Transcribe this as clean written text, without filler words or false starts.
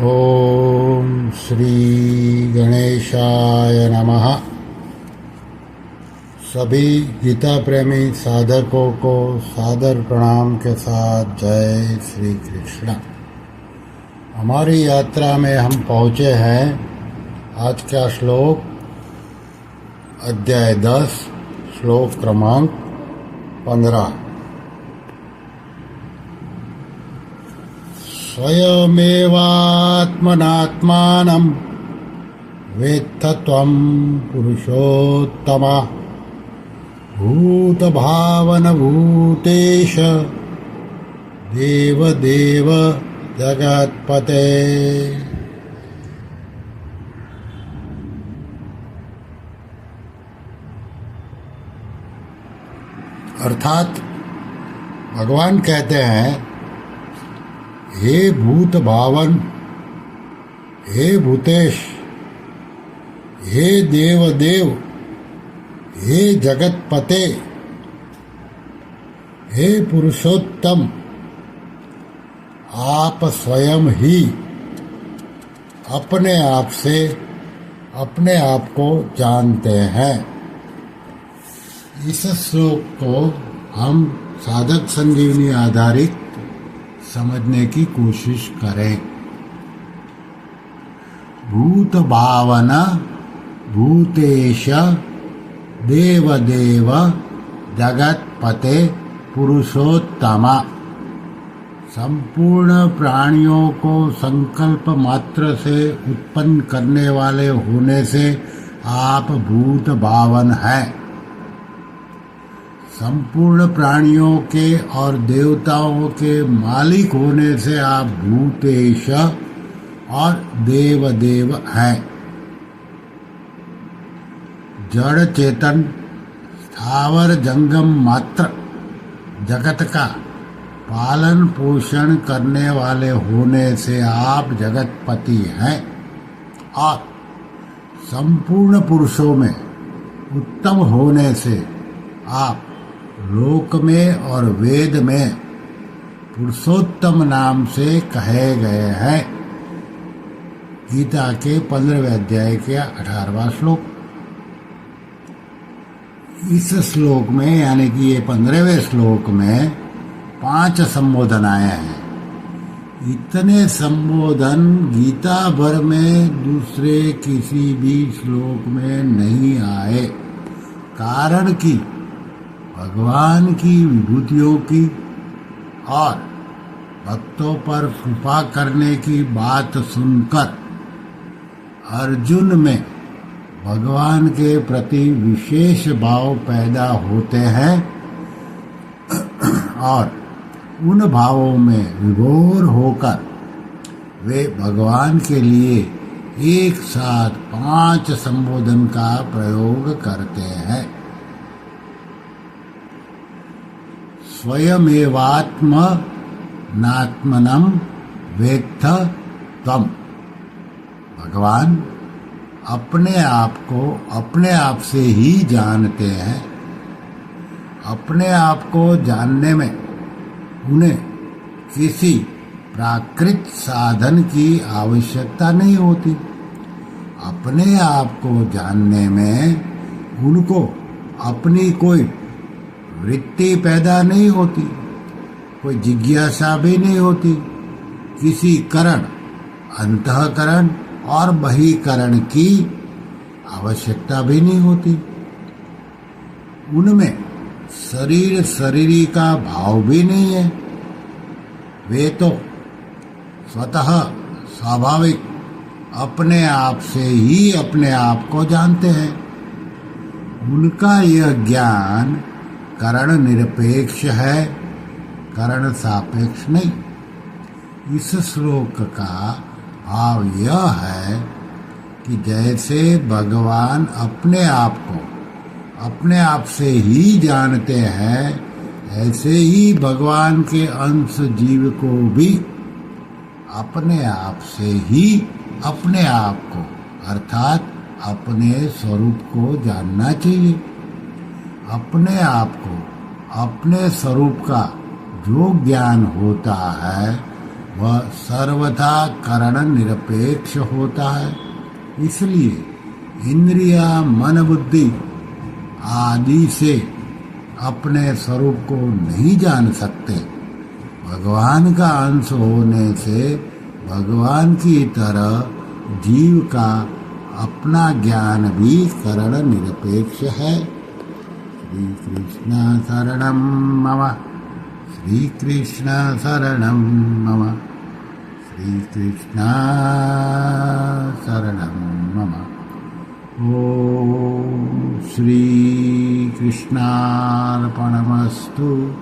ओम श्री गणेशाय नमः। सभी गीता प्रेमी साधकों को सादर प्रणाम के साथ जय श्री कृष्ण। हमारी यात्रा में हम पहुँचे हैं। आज का श्लोक अध्याय 10 श्लोक क्रमांक 15। स्वयमेवात्मनात्मानं वेत्थ त्वं पुरुषोत्तम भूतभावनभूतेश देवदेव जगत्पते। अर्थात भगवान कहते हैं, हे भूत भावन, हे भूतेश, हे देवदेव, हे जगतपते, हे पुरुषोत्तम, आप स्वयं ही अपने आप से अपने आप को जानते हैं। इस श्लोक को हम साधक संजीवनी आधारित समझने की कोशिश करें। भूत भावन भूतेश देवदेव जगतपते पुरुषोत्तमा। संपूर्ण प्राणियों को संकल्प मात्र से उत्पन्न करने वाले होने से आप भूत भावन हैं। संपूर्ण प्राणियों के और देवताओं के मालिक होने से आप भूतेश और देवदेव हैं। जड़ चेतन स्थावर जंगम मात्र जगत का पालन पोषण करने वाले होने से आप जगतपति हैं और संपूर्ण पुरुषों में उत्तम होने से आप लोक में और वेद में पुरुषोत्तम नाम से कहे गए हैं। गीता के 15वें अध्याय के 18वां श्लोक। इस श्लोक में यानी कि ये 15वें श्लोक में 5 संबोधन आए हैं। इतने संबोधन गीता भर में दूसरे किसी भी श्लोक में नहीं आए। कारण कि भगवान की विभूतियों की और भक्तों पर कृपा करने की बात सुनकर अर्जुन में भगवान के प्रति विशेष भाव पैदा होते हैं और उन भावों में विभोर होकर वे भगवान के लिए एक साथ 5 संबोधन का प्रयोग करते हैं। स्वयमेवात्मनात्मनं वेत्थ त्वं। भगवान अपने आप को अपने आप से ही जानते हैं। अपने आप को जानने में उन्हें किसी प्राकृत साधन की आवश्यकता नहीं होती। अपने आप को जानने में उनको अपनी कोई वृत्ति पैदा नहीं होती, कोई जिज्ञासा भी नहीं होती। किसी करण, अंतःकरण और बहिकरण की आवश्यकता भी नहीं होती। उनमें शरीर शरीरी का भाव भी नहीं है। वे तो स्वतः स्वाभाविक अपने आप से ही अपने आप को जानते हैं। उनका यह ज्ञान करण निरपेक्ष है, करण सापेक्ष नहीं। इस श्लोक का भाव यह है कि जैसे भगवान अपने आप को अपने आप से ही जानते हैं, ऐसे ही भगवान के अंश जीव को भी अपने आप से ही अपने आप को अर्थात अपने स्वरूप को जानना चाहिए। अपने आप को अपने स्वरूप का जो ज्ञान होता है वह सर्वथा करण निरपेक्ष होता है। इसलिए इंद्रिया, मन, बुद्धि आदि से अपने स्वरूप को नहीं जान सकते। भगवान का अंश होने से भगवान की तरह जीव का अपना ज्ञान भी करण निरपेक्ष है। श्री कृष्ण शरणं मम, श्री कृष्ण शरणं मम, श्री कृष्ण शरणं मम। ओम श्री कृष्णार्पणमस्तु।